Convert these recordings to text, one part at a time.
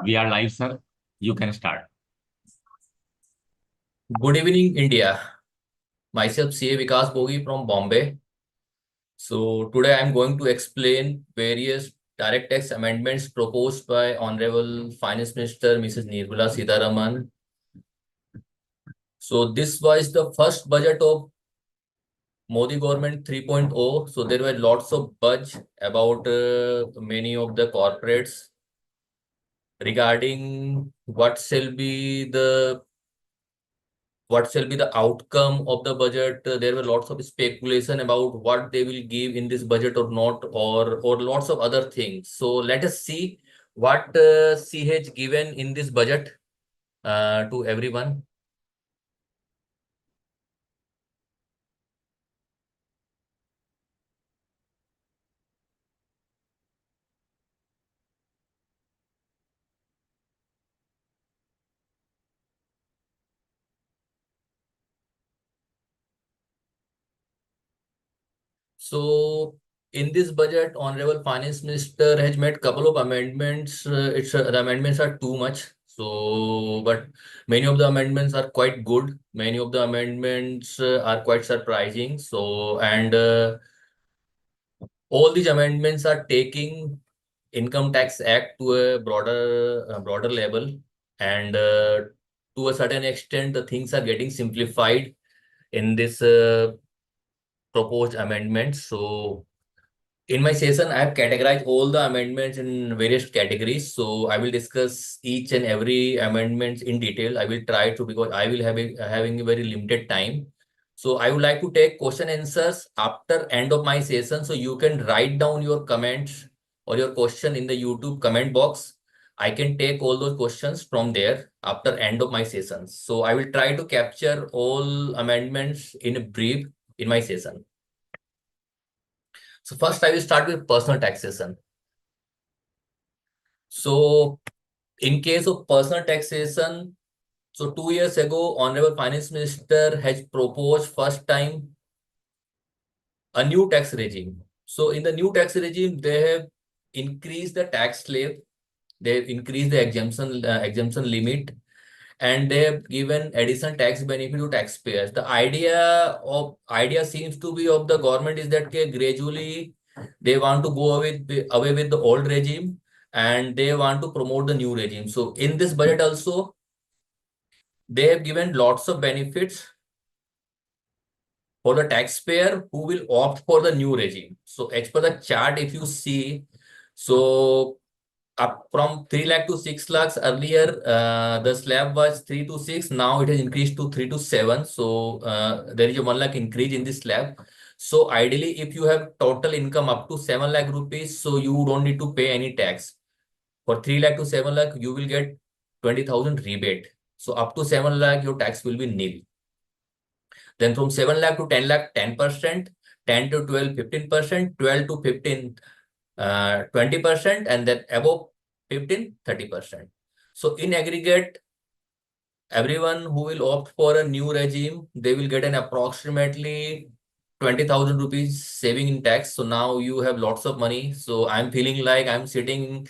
We are live, sir. You can start. Good evening, India. Myself, CA Bikash Bogi from Bombay. So today I'm going to explain various direct tax amendments proposed by Honorable Finance Minister Mrs. Nirmala Sitharaman. So this was the first budget of Modi government 3.0. So there were lots of buzz about many of the corporates regarding what shall be the outcome of the budget. There were lots of speculation about what they will give in this budget or not, or lots of other things. So let us see what CH given in this budget to everyone. So in this budget, Honorable Finance Minister has made couple of amendments. The amendments are too much. So, but many of the amendments are quite good. Many of the amendments are quite surprising. So, and all these amendments are taking Income Tax Act to a broader level, and to a certain extent, the things are getting simplified in this proposed amendments. So in my session, I have categorized all the amendments in various categories. So I will discuss each and every amendments in detail. I will try to, because I will have having a very limited time. So I would like to take question answers after end of my session. So you can write down your comments or your question in the YouTube comment box. I can take all those questions from there after end of my sessions. So I will try to capture all amendments in a brief in my session. So first I will start with personal taxation. So in case of personal taxation, so 2 years ago, Honorable Finance Minister has proposed first time a new tax regime. So in the new tax regime, they have increased the tax slab, they have increased the exemption limit, and they have given additional tax benefit to taxpayers. The idea seems to be of the government is that gradually they want to go away with the old regime, and they want to promote the new regime. So in this budget also, they have given lots of benefits for the taxpayer who will opt for the new regime. So as per the chart, if you see, so up from 3 lakh to 6 lakhs earlier, the slab was 3 to 6. Now it has increased to 3 to 7. So there is a 1 lakh increase in this slab. So ideally, if you have total income up to 7 lakh rupees, so you don't need to pay any tax. For 3 lakh to 7 lakh, you will get 20,000 rebate. So up to 7 lakh, your tax will be nil. Then from 7 lakh to 10 lakh, 10%, 10 to 12, 15%, 12 to 15, 20%, and then above 15, 30%. So in aggregate, everyone who will opt for a new regime, they will get an approximately 20,000 rupees saving in tax. So now you have lots of money. So I'm feeling like I'm sitting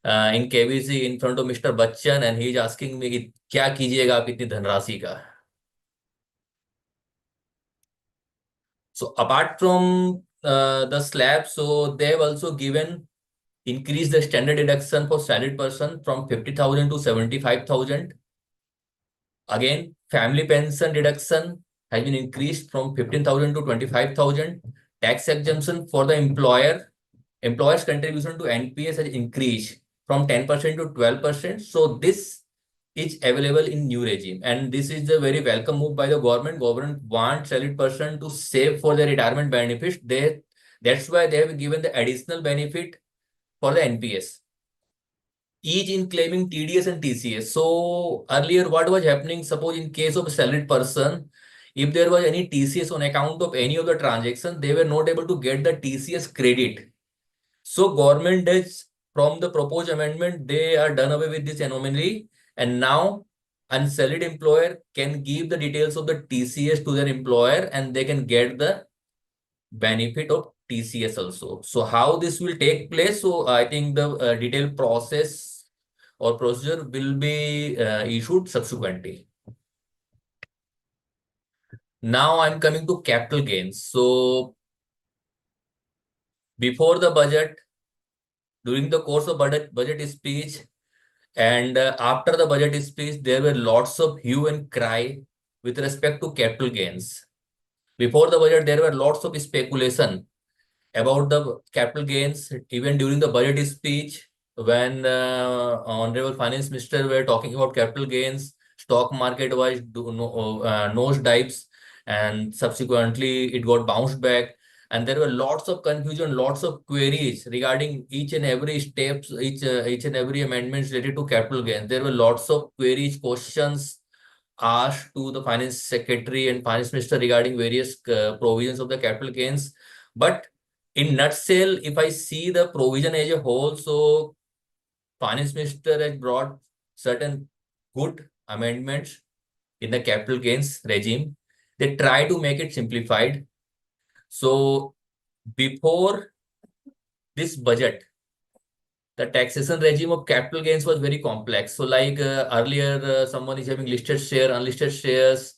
in KBC in front of Mr. Bachchan, and he's asking me कि क्या कीजिएगा आप इतनी धनराशि का. So apart from the slab, so they have also given increase the standard deduction for salaried person from 50,000 to 75,000. Again, family pension deduction has been increased from 15,000 to 25,000. Tax exemption for the employer's contribution to NPS has increased from 10% to 12%. So this is available in new regime, and this is a very welcome move by the government. Government wants salaried person to save for their retirement benefits. That's why they have given the additional benefit for the NPS, each in claiming TDS and TCS. So earlier, what was happening? Suppose in case of a salaried person, if there was any TCS on account of any of the transactions, they were not able to get the TCS credit. So government is, from the proposed amendment, they are done away with this anomaly, and now unsalaried employer can give the details of the TCS to their employer, and they can get the benefit of TCS also. So how this will take place? So I think the detailed process or procedure will be issued subsequently. Now I'm coming to capital gains. So before the budget, during the course of budget speech, and after the budget speech, there were lots of hue and cry with respect to capital gains. Before the budget, there were lots of speculation about the capital gains, even during the budget speech, when Honorable Finance Minister were talking about capital gains, stock market was nose dives, and subsequently it got bounced back. And there were lots of confusion, lots of queries regarding each and every steps, each and every amendments related to capital gains. There were lots of queries, questions asked to the finance secretary and finance minister regarding various provisions of the capital gains. But in nutshell, if I see the provision as a whole, so finance minister has brought certain good amendments in the capital gains regime. They try to make it simplified. So before this budget, the taxation regime of capital gains was very complex. So like earlier, someone is having listed share, unlisted shares.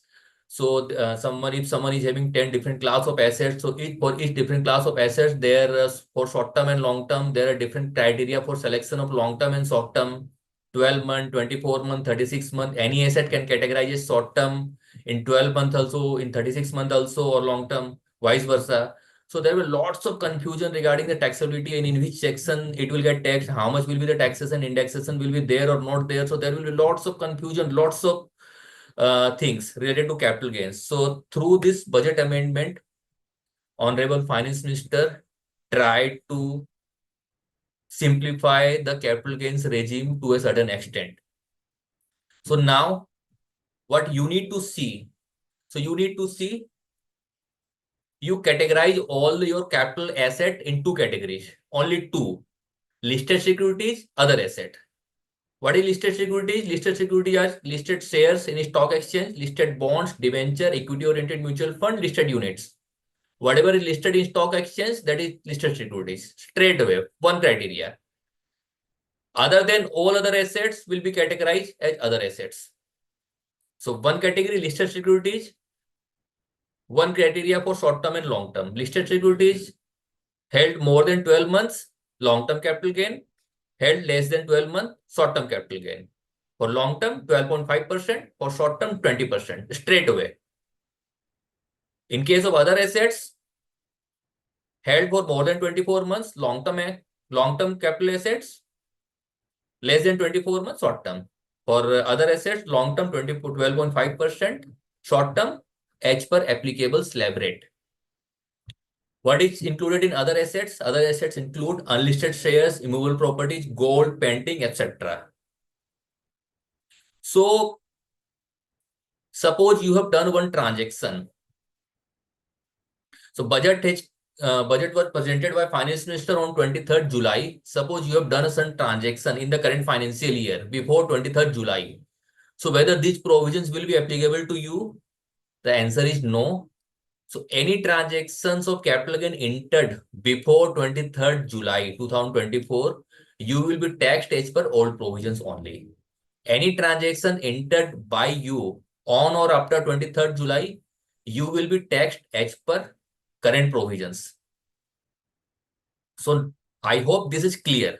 So if someone is having 10 different class of assets, so for each different class of assets, there for short term and long term, there are different criteria for selection of long term and short term. 12-month, 24-month, 36-month, any asset can categorize as short term in 12 month also, in 36-month also, or long term, vice versa. So there were lots of confusion regarding the taxability and in which section it will get taxed, how much will be the taxes and indexation will be there or not there. So there will be lots of confusion, lots of things related to capital gains. So through this budget amendment, Honorable Finance Minister tried to simplify the capital gains regime to a certain extent. So now what you need to see, you categorize all your capital asset in two categories, only two: listed securities, other asset. What is listed securities? Listed securities are listed shares in stock exchange, listed bonds, debenture, equity-oriented mutual fund, listed units. Whatever is listed in stock exchange, that is listed securities. Straight away, one criteria. Other than all other assets will be categorized as other assets. So one category, listed securities, one criteria for short term and long term. Listed securities held more than 12 months, long term capital gain; held less than 12 months, short term capital gain. For long term, 12.5%, for short term, 20%, straight away. In case of other assets, held for more than 24 months, long term capital assets, less than 24 months, short term. For other assets, long term 12.5%, short term as per applicable slab rate. What is included in other assets? Other assets include unlisted shares, immovable properties, gold, painting, etc. So suppose you have done one transaction. So budget was presented by Finance Minister on 23rd July. Suppose you have done some transaction in the current financial year before 23rd July. So whether these provisions will be applicable to you? The answer is no. So any transactions of capital gain entered before 23rd July 2024, you will be taxed as per old provisions only. Any transaction entered by you on or after 23rd July, you will be taxed as per current provisions. So I hope this is clear.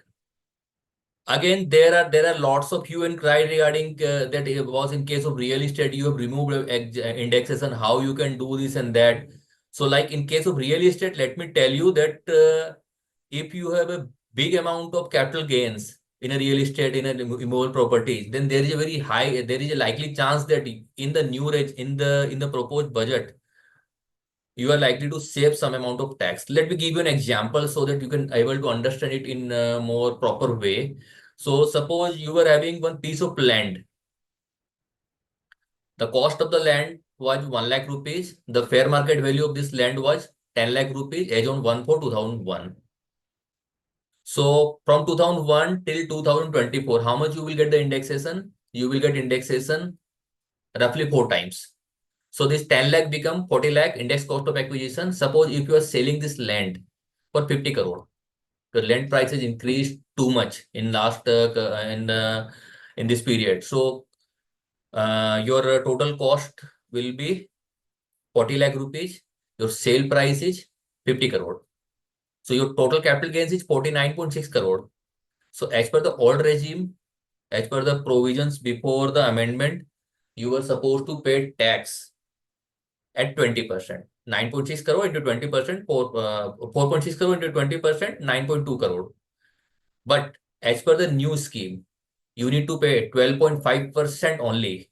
Again, there are lots of hue and cry regarding that it was in case of real estate, you have removed indexation, how you can do this and that. So like in case of real estate, let me tell you that if you have a big amount of capital gains in a real estate, in a immovable properties, then there is a likely chance that in the in the proposed budget, you are likely to save some amount of tax. Let me give you an example so that you can able to understand it in a more proper way. So suppose you were having one piece of land. The cost of the land was 1 lakh rupees. The fair market value of this land was 10 lakh rupees as on 1/4/2001. So from 2001 till 2024, how much you will get the indexation? You will get indexation roughly 4 times. So this 10 lakh become 40 lakh index cost of acquisition. Suppose if you are selling this land for 50 crore. The land prices increased too much in last in this period. So your total cost will be 40 lakh rupees. Your sale price is 50 crore. So your total capital gains is 49.6 crore. So as per the old regime, as per the provisions before the amendment, you were supposed to pay tax at 20%. 9.6 crore into 20%, 4.6 crore into 20%, 9.2 crore. But as per the new scheme, you need to pay 12.5% only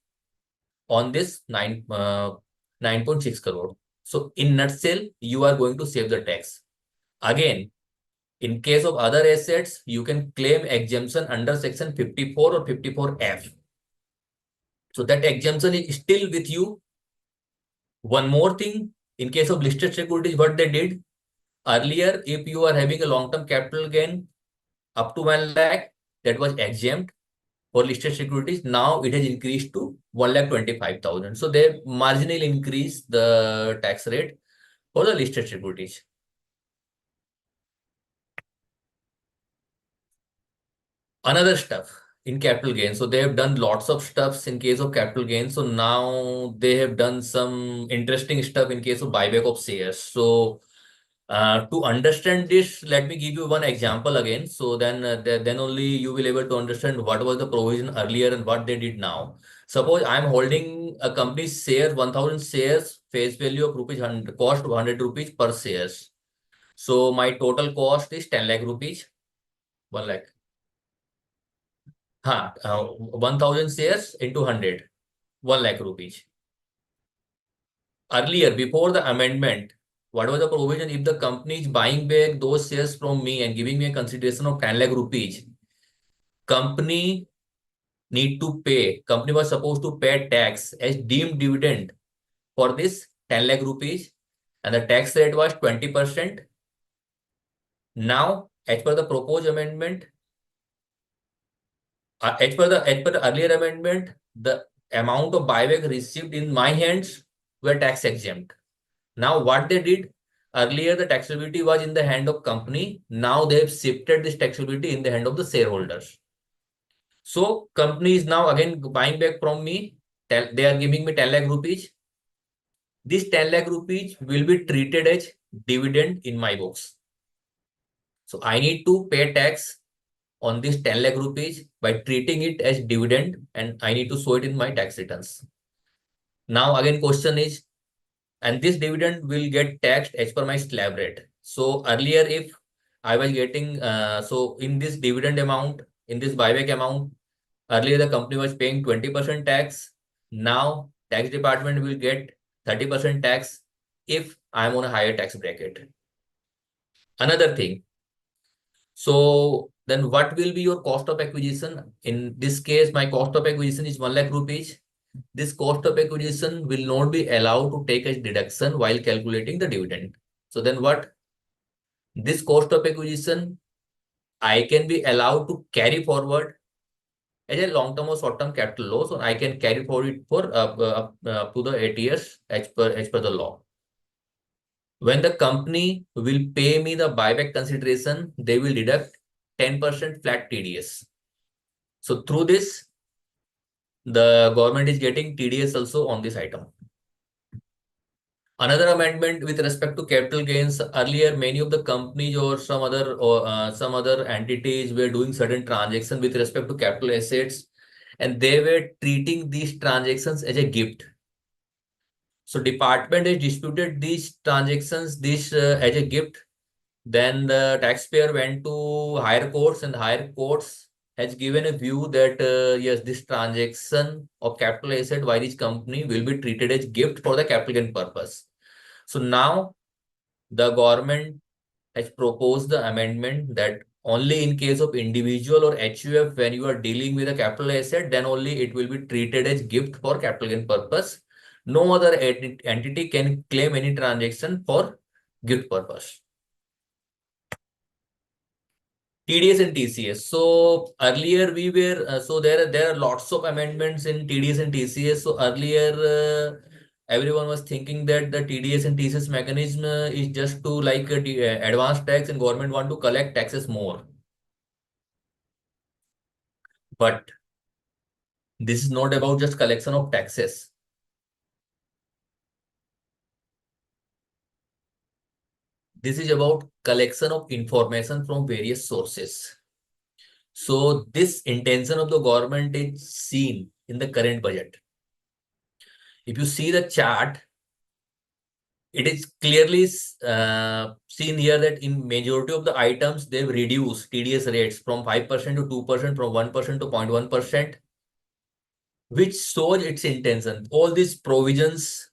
on this 9.6 crore. So in nutshell, you are going to save the tax. Again, in case of other assets, you can claim exemption under section 54 or 54F. So that exemption is still with you. One more thing, in case of listed securities, what they did earlier, if you are having a long-term capital gain up to 1 lakh, that was exempt for listed securities. Now it has increased to 1,25,000. So they marginally increased the tax rate for the listed securities. Another stuff in capital gain. So they have done lots of stuffs in case of capital gain. So now they have done some interesting stuff in case of buyback of shares. So to understand this, let me give you one example again. So then only you will able to understand what was the provision earlier and what they did now. Suppose I'm holding a company's share, 1,000 shares, face value of rupees 100, cost 100 rupees per shares. So my total cost is 10 lakh rupees, 1 lakh. 1,000 shares into 100, 1 lakh rupees. Earlier, before the amendment, what was the provision? If the company is buying back those shares from me and giving me a consideration of 10 lakh rupees, company company was supposed to pay tax as deemed dividend for this 10 lakh rupees, and the tax rate was 20%. Now, as per the proposed amendment, as per the earlier amendment, the amount of buyback received in my hands were tax exempt. Now what they did, earlier the taxability was in the hand of company. Now they have shifted this taxability in the hand of the shareholders. So company is now again buying back from me. They are giving me 10 lakh rupees. This 10 lakh rupees will be treated as dividend in my books. So I need to pay tax on this 10 lakh rupees by treating it as dividend, and I need to show it in my tax returns. Now again question is, and this dividend will get taxed as per my slab rate. So earlier, if I was getting, so in this dividend amount, in this buyback amount, earlier the company was paying 20% tax. Now tax department will get 30% tax if I'm on a higher tax bracket. Another thing, so then what will be your cost of acquisition? In this case, my cost of acquisition is 1 lakh rupees. This cost of acquisition will not be allowed to take as deduction while calculating the dividend. So then what? This cost of acquisition, I can be allowed to carry forward as a long-term or short-term capital loss, or I can carry forward for up to the 8 years as per the law. When the company will pay me the buyback consideration, they will deduct 10% flat TDS. So through this, the government is getting TDS also on this item. Another amendment with respect to capital gains. Earlier, many of the companies or some other entities were doing certain transactions with respect to capital assets, and they were treating these transactions as a gift. So department has disputed these transactions as a gift. Then the taxpayer went to higher courts, and higher courts has given a view that yes, this transaction of capital asset by this company will be treated as gift for the capital gain purpose. So now the government has proposed the amendment that only in case of individual or HUF, when you are dealing with a capital asset, then only it will be treated as gift for capital gain purpose. No other entity can claim any transaction for gift purpose. TDS and TCS. So earlier we were so there are lots of amendments in TDS and TCS. So earlier, everyone was thinking that the TDS and TCS mechanism is just to like advance tax and government want to collect taxes more. But this is not about just collection of taxes. This is about collection of information from various sources. So this intention of the government is seen in the current budget. If you see the chart, it is clearly seen here that in majority of the items, they've reduced TDS rates from 5% to 2%, from 1% to 0.1%, which shows its intention. All these provisions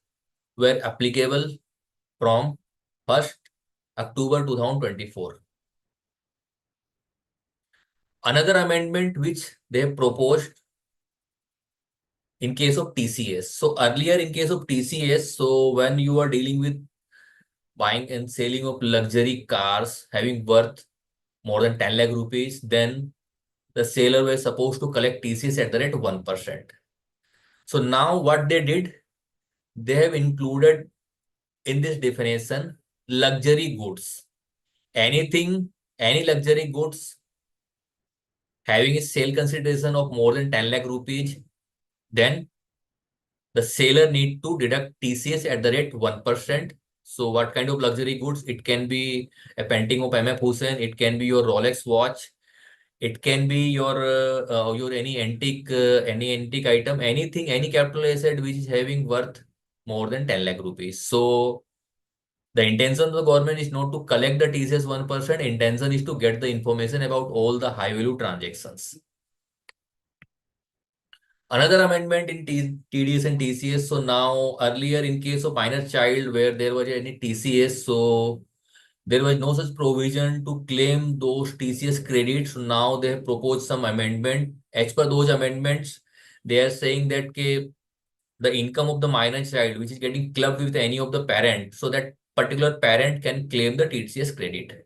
were applicable from 1st October 2024. Another amendment which they have proposed in case of TCS. So earlier in case of TCS, so when you are dealing with buying and selling of luxury cars having worth more than 10 lakh rupees, then the seller was supposed to collect TCS at the rate 1%. So now what they did, they have included in this definition luxury goods. Anything, any luxury goods having a sale consideration of more than 10 lakh rupees, then the seller need to deduct TCS at the rate 1%. So what kind of luxury goods? It can be a painting of M.F. Hussain. It can be your Rolex watch. It can be your any antique item, anything, any capital asset which is having worth more than 10 lakh rupees. So the intention of the government is not to collect the TCS 1%. Intention is to get the information about all the high value transactions. Another amendment in TDS and TCS. So now earlier in case of minor child where there was any TCS, so there was no such provision to claim those TCS credits. So now they have proposed some amendment. As per those amendments, they are saying that the income of the minor child which is getting clubbed with any of the parent, so that particular parent can claim the TCS credit.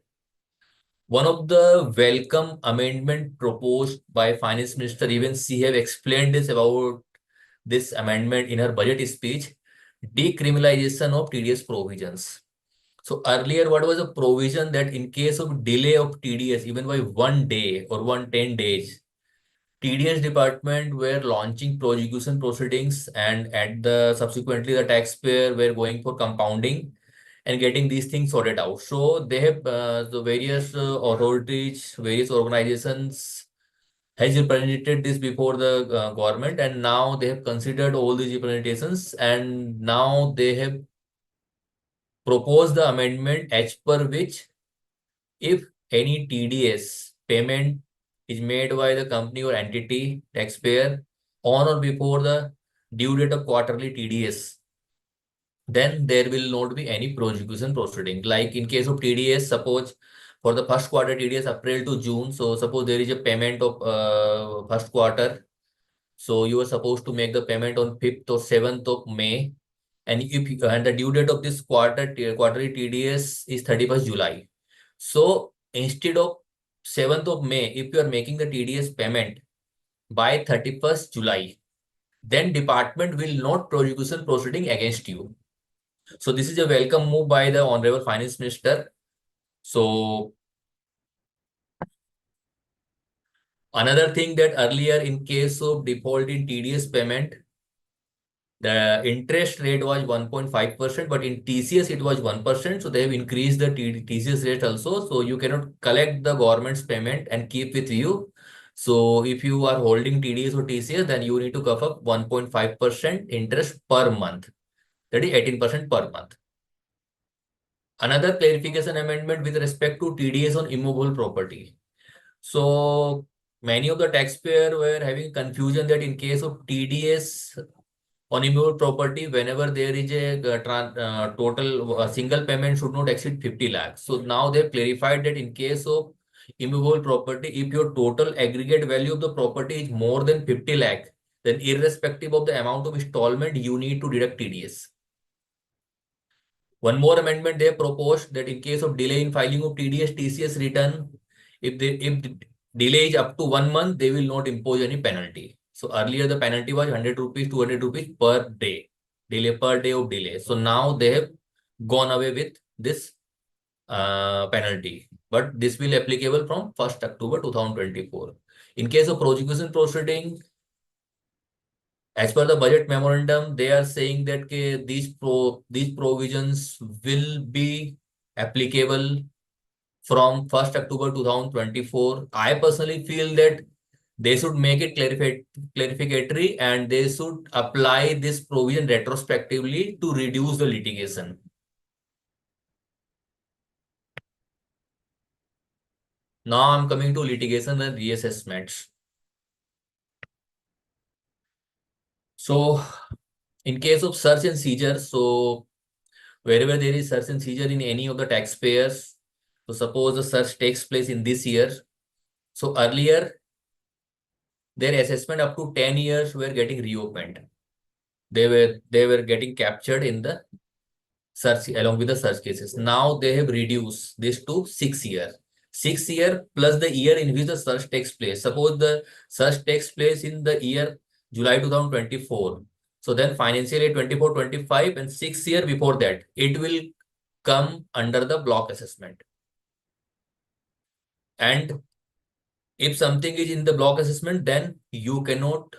One of the welcome amendment proposed by Finance Minister, even she have explained this about this amendment in her budget speech, decriminalization of TDS provisions. So earlier, what was a provision that in case of delay of TDS, even by 1 day or 110 days, TDS department were launching prosecution proceedings, and at the subsequently the taxpayer were going for compounding and getting these things sorted out. So they have the various authorities, various organizations has represented this before the government, and now they have considered all these representations, and now they have proposed the amendment as per which if any TDS payment is made by the company or entity taxpayer on or before the due date of quarterly TDS, then there will not be any prosecution proceeding. Like in case of TDS, suppose for the first quarter TDS April to June, so suppose there is a payment of first quarter, so you are supposed to make the payment on 5th or 7th of May, and and the due date of this quarterly TDS is 31st July. So instead of 7th of May, if you are making the TDS payment by 31st July, then department will not prosecution proceeding against you. So this is a welcome move by the Honorable Finance Minister. So another thing that earlier in case of default in TDS payment, the interest rate was 1.5%, but in TCS it was 1%. So they have increased the TCS rate also. So you cannot collect the government's payment and keep with you. So if you are holding TDS or TCS, then you need to cover 1.5% interest per month. That is 18% per month. Another clarification amendment with respect to TDS on immovable property. So many of the taxpayers were having confusion that in case of TDS on immovable property, whenever there is a total single payment should not exceed 50 lakhs. So now they've clarified that in case of immovable property, if your total aggregate value of the property is more than 50 lakh, then irrespective of the amount of installment, you need to deduct TDS. One more amendment they proposed that in case of delay in filing of TDS, TCS return, if the delay is up to 1 month, they will not impose any penalty. So earlier the penalty was 100 rupees, 200 rupees per day delay per day of delay. So now they have gone away with this penalty, but this will applicable from 1st October 2024. In case of prosecution proceeding, as per the budget memorandum, they are saying that these provisions will be applicable from 1st October 2024. I personally feel that they should make it clarificatory and they should apply this provision retrospectively to reduce the litigation. Now I'm coming to litigation and reassessments. So in case of search and seizure, so wherever there is search and seizure in any of the taxpayers, so suppose the search takes place in this year. So earlier, their assessment up to 10 years were getting reopened. They were getting captured in the search along with the search cases. Now they have reduced this to 6 years. 6 year plus the year in which the search takes place. Suppose the search takes place in the year July 2024. So then financial year 24-25 and 6 year before that, it will come under the block assessment. And if something is in the block assessment, then you cannot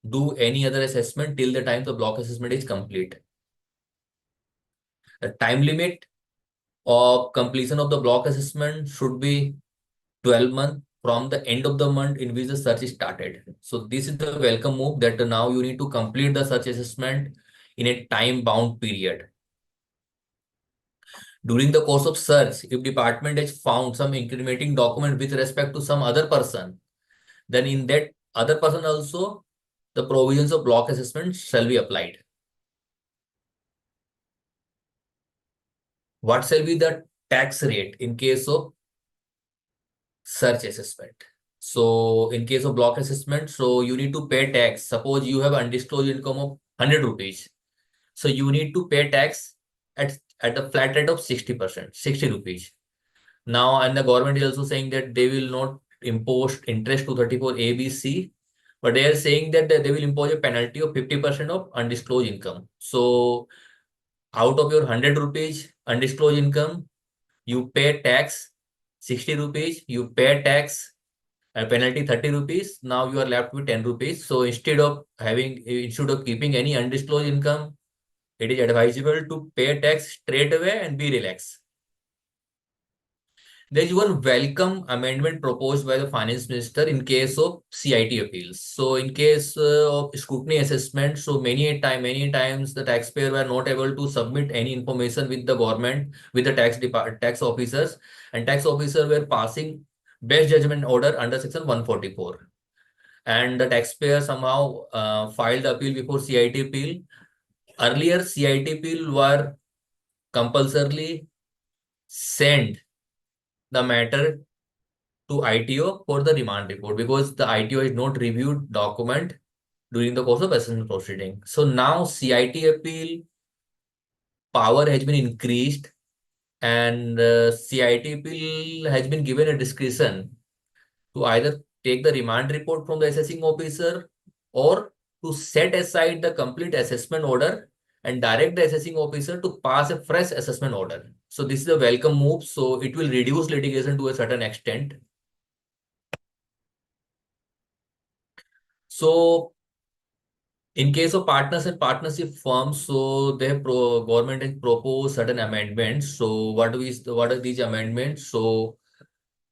do any other assessment till the time the block assessment is complete. The time limit of completion of the block assessment should be 12 months from the end of the month in which the search is started. So this is the welcome move that now you need to complete the search assessment in a time bound period. During the course of search, if department has found some incriminating document with respect to some other person, then in that other person also, the provisions of block assessment shall be applied. What shall be the tax rate in case of search assessment? So in case of block assessment, so you need to pay tax. Suppose you have undisclosed income of 100 rupees. So you need to pay tax at a flat rate of 60%, 60 rupees. Now, and the government is also saying that they will not impose interest to 34 ABC, but they are saying that they will impose a penalty of 50% of undisclosed income. So out of your 100 rupees undisclosed income, you pay tax 60 rupees, you pay tax a penalty 30 rupees. Now you are left with 10 rupees. So instead of keeping any undisclosed income, it is advisable to pay tax straight away and be relaxed. There is one welcome amendment proposed by the finance minister in case of CIT appeals. So in case of scrutiny assessment, so many times the taxpayer were not able to submit any information with the government, with the tax officers, and tax officers were passing best judgment order under section 144. And the taxpayer somehow filed appeal before CIT appeal. Earlier, CIT appeal were compulsorily sent the matter to ITO for the remand report because the ITO has not reviewed document during the course of assessment proceeding. So now CIT appeal power has been increased and CIT appeal has been given a discretion to either take the remand report from the assessing officer or to set aside the complete assessment order and direct the assessing officer to pass a fresh assessment order. So this is a welcome move. So it will reduce litigation to a certain extent. So in case of partners and partnership firms, so government has proposed certain amendments. So what are these amendments? So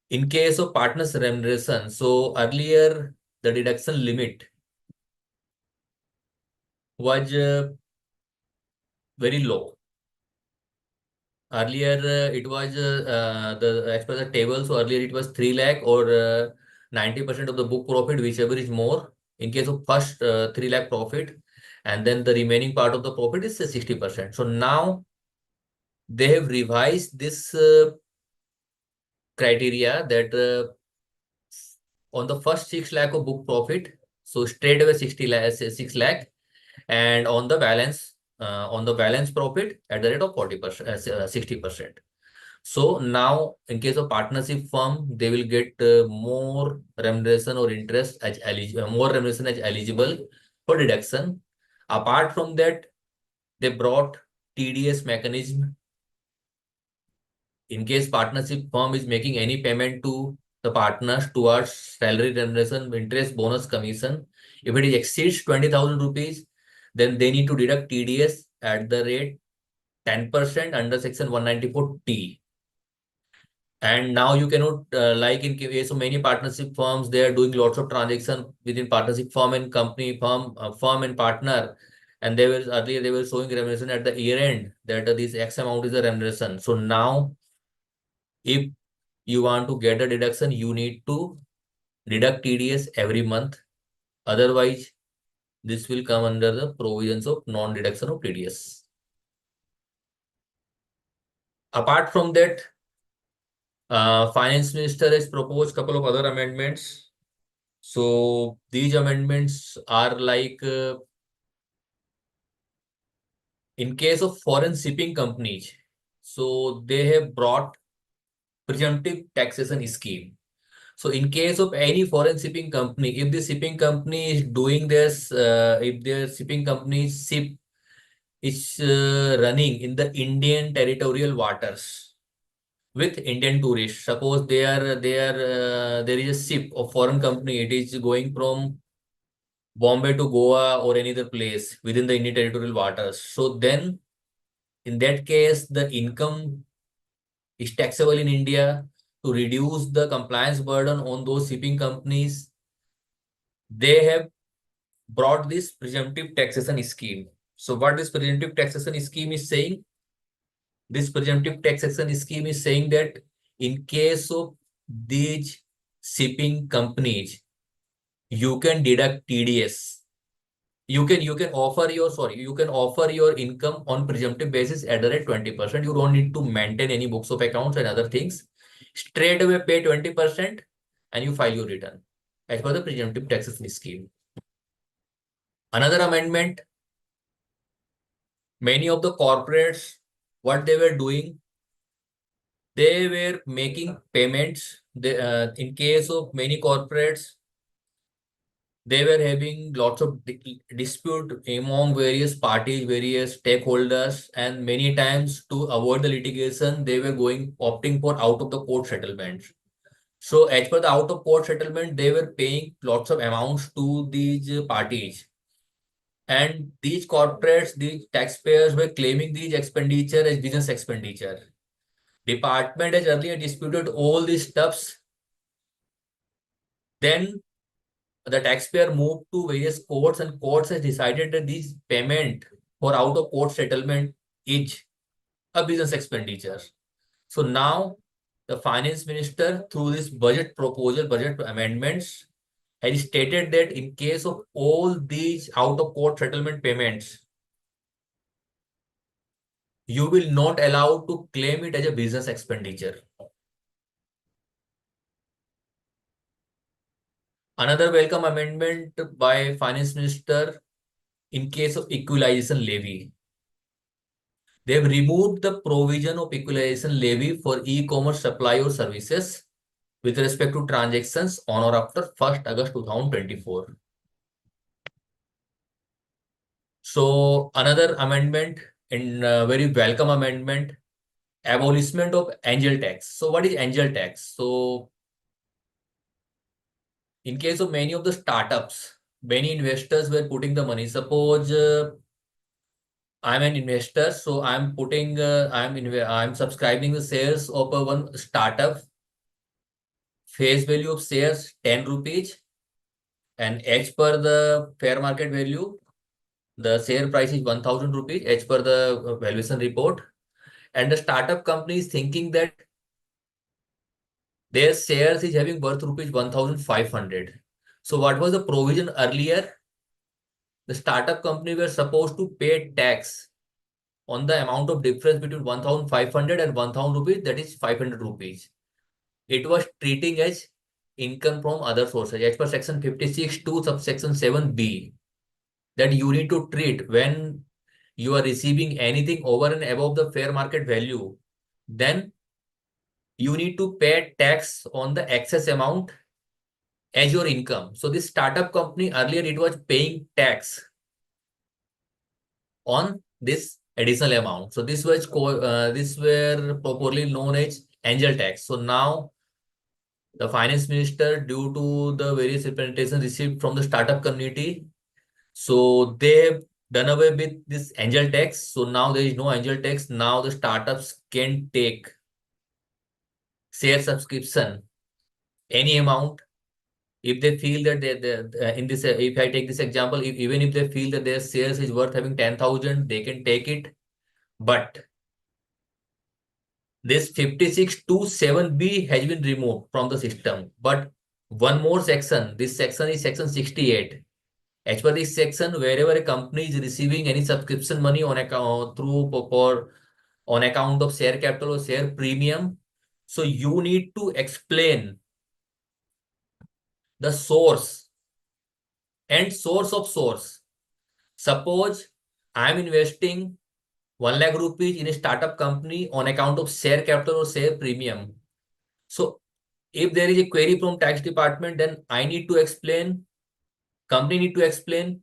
in case of partners remuneration, so earlier the deduction limit was very low. Earlier it was the as per the table. So earlier it was 3 lakh or 90% of the book profit, whichever is more. In case of first 3 lakh profit, and then the remaining part of the profit is 60%. So now they have revised this criteria that on the first 6 lakh of book profit, so straight away 6 lakh, and on the balance profit at the rate of 40%, 60%. So now in case of partnership firm, they will get more remuneration or interest as eligible, more remuneration as eligible for deduction. Apart from that, they brought TDS mechanism. In case partnership firm is making any payment to the partners towards salary remuneration, interest, bonus, commission, if it exceeds 20,000 rupees, then they need to deduct TDS at the rate 10% under section 194T. And now you cannot, like in case of many partnership firms, they are doing lots of transactions within partnership firm and company firm, firm and partner. And they were earlier they were showing remuneration at the year end that this X amount is the remuneration. So now, if you want to get a deduction, you need to deduct TDS every month. Otherwise, this will come under the provisions of non-deduction of TDS. Apart from that, Finance Minister has proposed couple of other amendments. So these amendments are like in case of foreign shipping companies, so they have brought presumptive taxation scheme. So in case of any foreign shipping company, if the shipping company is doing this, if their shipping company's ship is running in the Indian territorial waters with Indian tourists, suppose there is a ship of foreign company, it is going from Bombay to Goa or any other place within the Indian territorial waters. So then, in that case, the income is taxable in India. To reduce the compliance burden on those shipping companies, they have brought this presumptive taxation scheme. So what this presumptive taxation scheme is saying? This presumptive taxation scheme is saying that in case of these shipping companies, you can deduct TDS. You can offer your income on presumptive basis at the rate 20%. You don't need to maintain any books of accounts and other things. Straight away pay 20% and you file your return as per the presumptive taxation scheme. Another amendment, many of the corporates, what they were doing, they were making payments. In case of many corporates, they were having lots of dispute among various parties, various stakeholders, and many times to avoid the litigation, they were opting for out of the court settlements. So as per the out of court settlement, they were paying lots of amounts to these parties. And these corporates, these taxpayers were claiming these expenditure as business expenditure. Department has earlier disputed all these stuffs. Then the taxpayer moved to various courts and courts has decided that this payment for out of court settlement is a business expenditure. So now the finance minister through this budget proposal, budget amendments, has stated that in case of all these out of court settlement payments, you will not allow to claim it as a business expenditure. Another welcome amendment by finance minister in case of equalization levy. They have removed the provision of equalization levy for e-commerce supply or services with respect to transactions on or after 1st August 2024. So another amendment and very welcome amendment, abolishment of angel tax. So what is angel tax? So in case of many of the startups, many investors were putting the money. Suppose I'm an investor, so I'm subscribing the shares of one startup. Face value of shares 10 rupees, and as per the fair market value, the share price is 1,000 rupees as per the valuation report. And the startup company is thinking that their shares is having worth rupees 1,500. So what was the provision earlier? The startup company were supposed to pay tax on the amount of difference between 1,500 and 1,000 rupees, that is 500 rupees. It was treating as income from other sources as per section 56(2) subsection 7B, that you need to treat when you are receiving anything over and above the fair market value, then you need to pay tax on the excess amount as your income. So this startup company earlier, it was paying tax on this additional amount. So this was this were properly known as angel tax. So now the finance minister, due to the various representations received from the startup community, so they've done away with this angel tax. So now there is no angel tax. Now the startups can take share subscription any amount if they feel that in this if I take this example, even if they feel that their shares is worth having 10,000, they can take it. But this 5627B has been removed from the system. But one more section, this section is section 68. As per this section, wherever a company is receiving any subscription money on account on account of share capital or share premium, so you need to explain the source and source of source. Suppose I am investing 1 lakh rupees in a startup company on account of share capital or share premium. So if there is a query from tax department, then I need to explain, company need to explain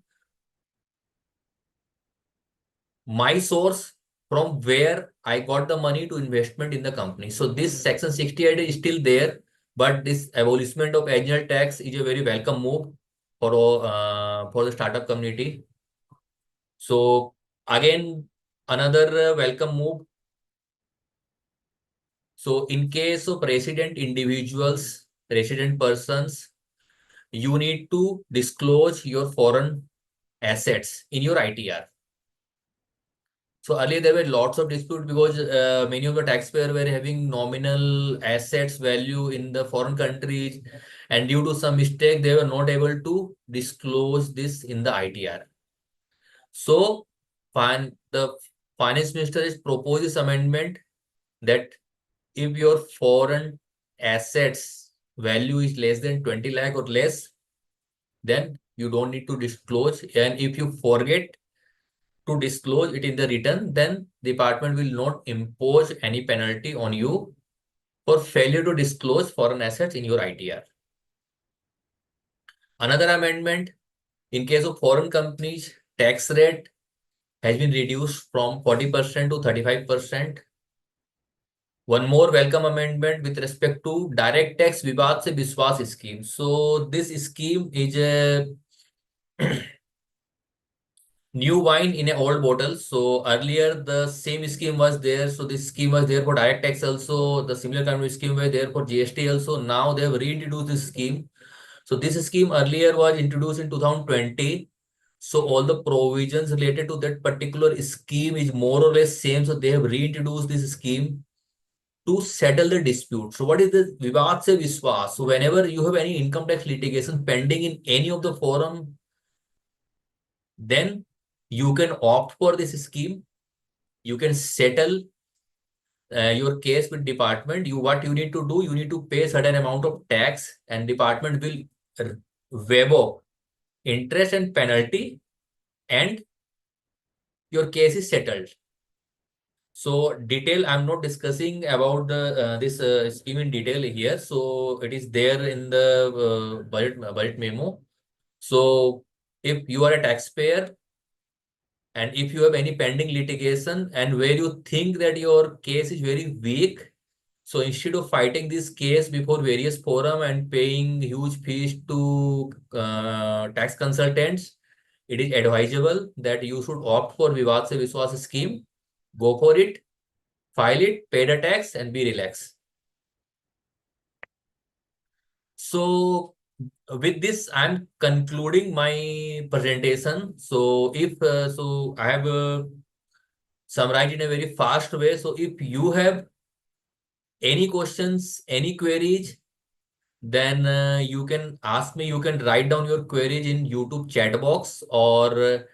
my source from where I got the money to investment in the company. So this section 68 is still there, but this abolishment of annual tax is a very welcome move for the startup community. So again, another welcome move. So in case of resident individuals, resident persons, you need to disclose your foreign assets in your ITR. So earlier there were lots of dispute because many of the taxpayers were having nominal assets value in the foreign countries, and due to some mistake they were not able to disclose this in the ITR. So the finance minister has proposed this amendment that if your foreign assets value is less than 20 lakh or less, then you don't need to disclose. And if you forget to disclose it in the return, then the department will not impose any penalty on you for failure to disclose foreign assets in your ITR. Another amendment, in case of foreign companies, tax rate has been reduced from 40% to 35%. One more welcome amendment with respect to direct tax Vivad se Vishwas scheme. So this scheme is a new wine in an old bottle. So earlier the same scheme was there. So this scheme was there for direct tax also. The similar kind of scheme were there for GST also. Now they have reintroduced this scheme. So this scheme earlier was introduced in 2020. So all the provisions related to that particular scheme is more or less same. So they have reintroduced this scheme to settle the dispute. So what is the Vivad se Vishwas? So whenever you have any income tax litigation pending in any of the forum, then you can opt for this scheme. You can settle your case with department. What you need to do, you need to pay certain amount of tax, and department will waive off interest and penalty, and your case is settled. So detail, I'm not discussing about the this scheme in detail here. So it is there in the budget memo. So if you are a taxpayer and if you have any pending litigation and where you think that your case is very weak, so instead of fighting this case before various forum and paying huge fees to tax consultants, it is advisable that you should opt for Vivad se Vishwas scheme. Go for it, file it, pay the tax, and be relaxed. So with this, I'm concluding my presentation. So if so, I have summarized in a very fast way. So if you have any questions, any queries, then you can ask me. You can write down your queries in YouTube chat box, or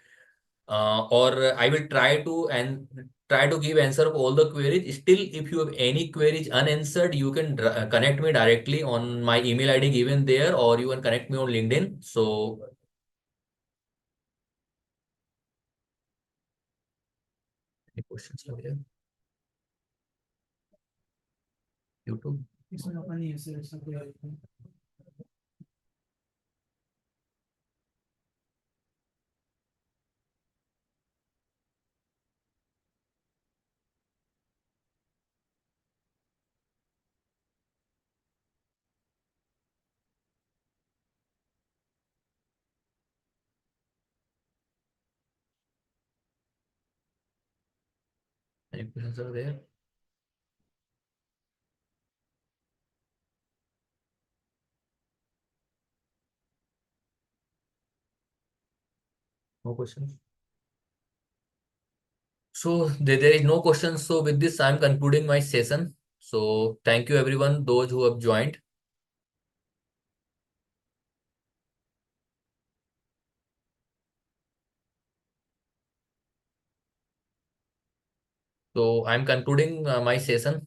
I will try to give answer of all the queries. Still, if you have any queries unanswered, you can connect me directly on my email ID given there, or you can connect me on LinkedIn. So, any questions over here? YouTube. Any questions are there? No questions. So there is no questions. So with this, I'm concluding my session. So thank you everyone, those who have joined. So I'm concluding my session.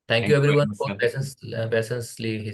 Thank you Thank you very everyone much, for sir. patiently